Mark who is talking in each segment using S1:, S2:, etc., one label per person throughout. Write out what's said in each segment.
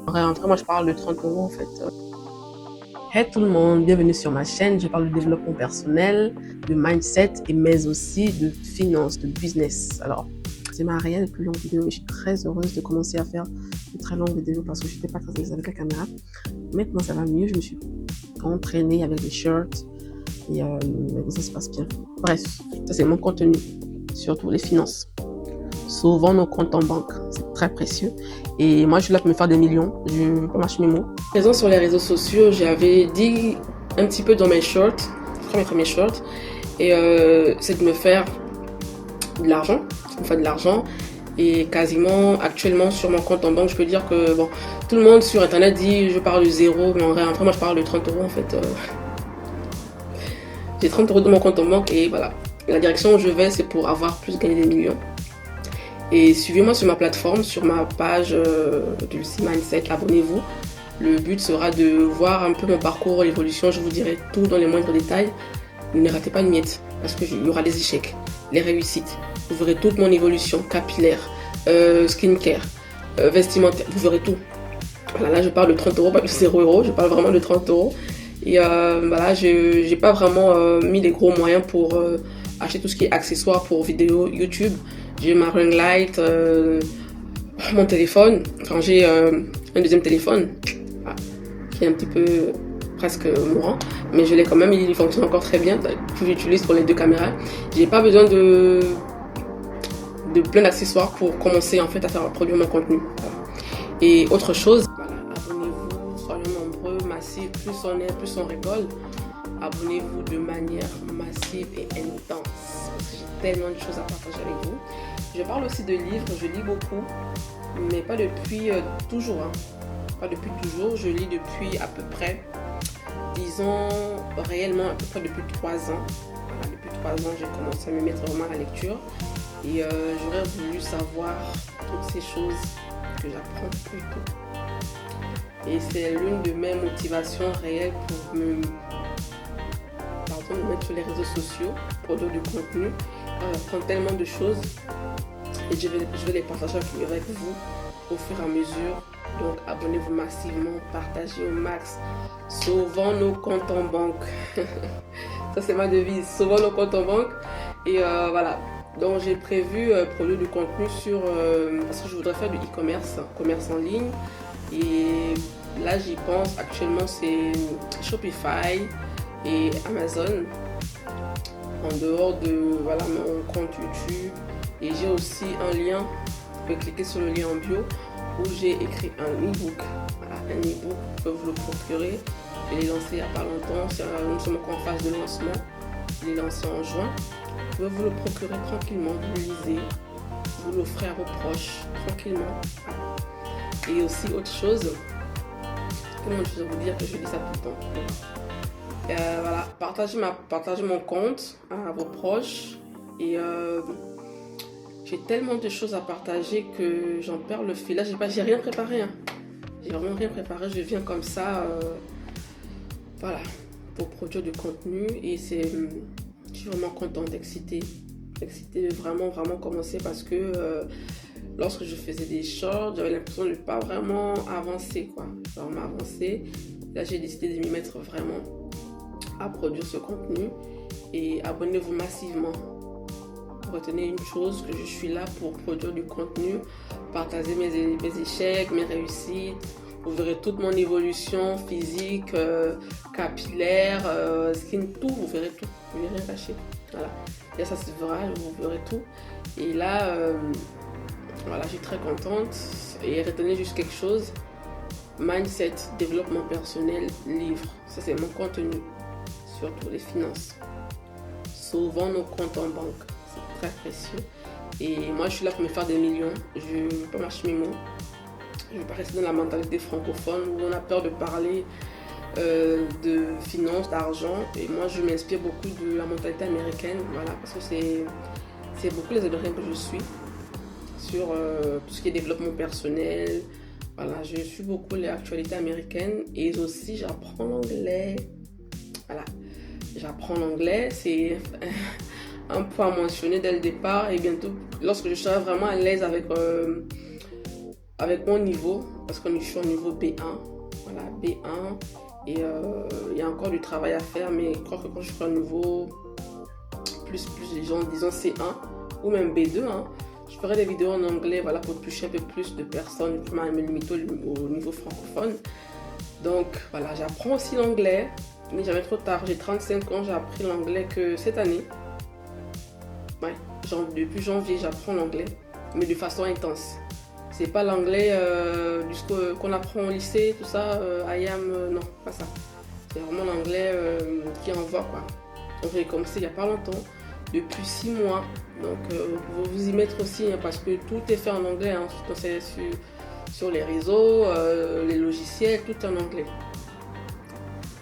S1: Après, moi, je parle de 30 euros en fait. Hey tout le monde, bienvenue sur ma chaîne. Je parle de développement personnel, de mindset, mais aussi de finance, de business. Alors, c'est ma réelle plus longue vidéo et je suis très heureuse de commencer à faire de très longues vidéos parce que je n'étais pas très à l'aise avec la caméra. Maintenant, ça va mieux. Je me suis entraînée avec les shirts et ça se passe bien. Bref, ça c'est mon contenu, surtout les finances. Souvent nos comptes en banque, c'est très précieux. Et moi, je suis là pour me faire des millions. Je ne veux pas mâcher mes mots. Présent sur les réseaux sociaux, j'avais dit un petit peu dans mes shorts, mes premiers shorts, et c'est de me faire de l'argent, Et quasiment actuellement sur mon compte en banque, je peux dire que bon, tout le monde sur internet dit je parle de zéro, mais en vrai, après moi je parle de 30 euros en fait. J'ai 30 euros dans mon compte en banque et voilà. La direction où je vais, c'est pour avoir plus gagné des millions. Et suivez-moi sur ma plateforme, sur ma page du Mindset, abonnez-vous. Le but sera de voir un peu mon parcours, l'évolution, je vous dirai tout dans les moindres détails. Ne ratez pas une miette, parce qu'il y aura les échecs, les réussites. Vous verrez toute mon évolution capillaire, skincare, vestimentaire, vous verrez tout. Voilà, là je parle de 30 euros, pas de 0 euros, je parle vraiment de 30 euros. Et voilà, j'ai pas vraiment mis les gros moyens pour acheter tout ce qui est accessoires pour vidéo YouTube. J'ai ma ring light, mon téléphone, enfin j'ai un deuxième téléphone qui est un petit peu presque mourant, mais je l'ai quand même, il fonctionne encore très bien, que j'utilise pour les deux caméras. J'ai pas besoin de plein d'accessoires pour commencer en fait à faire produire mon contenu. Et autre chose, voilà, abonnez-vous, soyons nombreux, massifs, plus on est, plus on rigole. Abonnez-vous de manière massive et intense, parce que j'ai tellement de choses à partager avec vous. Je parle aussi de livres, je lis beaucoup, mais pas depuis toujours. Pas depuis toujours, je lis depuis à peu près, disons réellement à peu près depuis 3 ans. Voilà, depuis 3 ans, j'ai commencé à me mettre vraiment à la lecture. Et j'aurais voulu savoir toutes ces choses que j'apprends plus tôt. Et c'est l'une de mes motivations réelles pour me mettre sur les réseaux sociaux, produire du contenu, apprendre tellement de choses et je vais les partager avec vous au fur et à mesure. Donc abonnez-vous massivement, partagez au max, sauvons nos comptes en banque. Ça c'est ma devise, sauvons nos comptes en banque. Et voilà, donc j'ai prévu produire du contenu sur, parce que je voudrais faire du e-commerce, commerce en ligne. Et là j'y pense, actuellement c'est Shopify et Amazon en dehors de voilà, mon compte YouTube. Et j'ai aussi un lien, vous pouvez cliquer sur le lien en bio où j'ai écrit un e-book. Voilà, un e-book, vous pouvez vous le procurer. Je l'ai lancé il n'y a pas longtemps, nous sommes encore en phase de lancement. Je l'ai lancé en juin. Vous pouvez vous le procurer tranquillement, vous le lisez, vous l'offrez à vos proches tranquillement. Et aussi autre chose, comment je vais vous dire que je dis ça tout le temps. Voilà, partagez mon compte à vos proches et j'ai tellement de choses à partager que j'en perds le fil. Là, j'ai rien préparé. J'ai vraiment rien préparé. Je viens comme ça, voilà, pour produire du contenu et je suis vraiment contente, excitée de vraiment commencer parce que lorsque je faisais des shorts, j'avais l'impression de ne pas vraiment avancer, quoi. Vraiment avancer. Là, j'ai décidé de m'y mettre vraiment à produire ce contenu et abonnez-vous massivement. Retenez une chose, que je suis là pour produire du contenu, partager mes échecs, mes réussites. Vous verrez toute mon évolution physique, capillaire, skin, tout, vous verrez tout, vous verrez rien caché. Voilà. Et ça se verra, vous verrez tout. Et là, voilà, je suis très contente. Et retenez juste quelque chose, mindset, développement personnel, livre. Ça c'est mon contenu. Surtout les finances. Sauvons nos comptes en banque, c'est très précieux. Et moi, je suis là pour me faire des millions. Je ne veux pas mâcher mes mots. Je ne veux pas rester dans la mentalité francophone où on a peur de parler de finances, d'argent. Et moi, je m'inspire beaucoup de la mentalité américaine, voilà, parce que c'est beaucoup les Américains que je suis sur tout ce qui est développement personnel. Voilà, je suis beaucoup les actualités américaines et aussi j'apprends l'anglais. Voilà. J'apprends l'anglais, c'est un point à mentionner dès le départ et bientôt, lorsque je serai vraiment à l'aise avec avec mon niveau, parce que je suis au niveau B1, voilà, B1, et il y a encore du travail à faire, mais je crois que quand je serai au niveau plus disons C1 ou même B2, hein, je ferai des vidéos en anglais, voilà, pour toucher un peu plus de personnes, je me limite au niveau francophone. Donc voilà, j'apprends aussi l'anglais, mais jamais trop tard, j'ai 35 ans, j'ai appris l'anglais que cette année. Ouais, depuis janvier, j'apprends l'anglais, mais de façon intense. C'est pas l'anglais qu'on apprend au lycée, tout ça, I am, non, pas ça. C'est vraiment l'anglais qui envoie, quoi. Donc j'ai commencé il n'y a pas longtemps, depuis 6 mois. Donc vous pouvez vous y mettre aussi, hein, parce que tout est fait en anglais, hein, c'est sur les réseaux, les logiciels, tout est en anglais.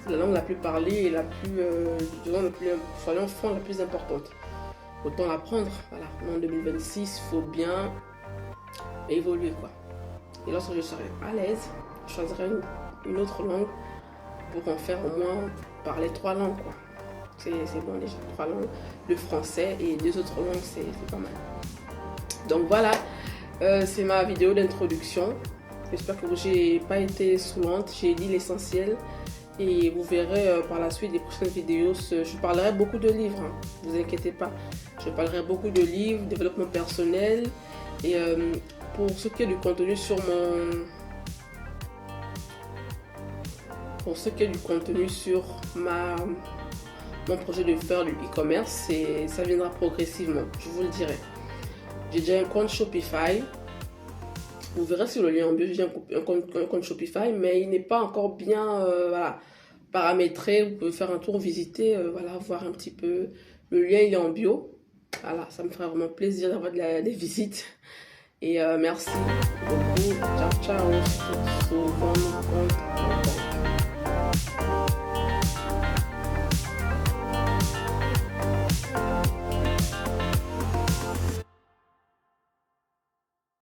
S1: C'est la langue la plus parlée et la plus, soyons francs, la plus importante. Autant l'apprendre, voilà. En 2026, il faut bien évoluer, quoi. Et lorsque je serai à l'aise, je choisirai une autre langue pour en faire au moins parler 3 langues, quoi. C'est bon déjà, 3 langues, le français et 2 autres langues, c'est pas mal. Donc voilà, c'est ma vidéo d'introduction. J'espère que j'ai pas été saoulante, j'ai dit l'essentiel. Et vous verrez par la suite des prochaines vidéos, je parlerai beaucoup de livres, hein, ne vous inquiétez pas. Je parlerai beaucoup de livres, développement personnel. Et pour ce qui est du contenu sur mon projet de faire du e-commerce, ça viendra progressivement, je vous le dirai. J'ai déjà un compte Shopify. Vous verrez sur le lien en bio, j'ai un compte Shopify, mais il n'est pas encore bien voilà, paramétré. Vous pouvez faire un tour, visiter, voilà, voir un petit peu. Le lien il est en bio. Voilà, ça me ferait vraiment plaisir d'avoir des visites. Et merci beaucoup. Ciao, ciao. Sur mon compte.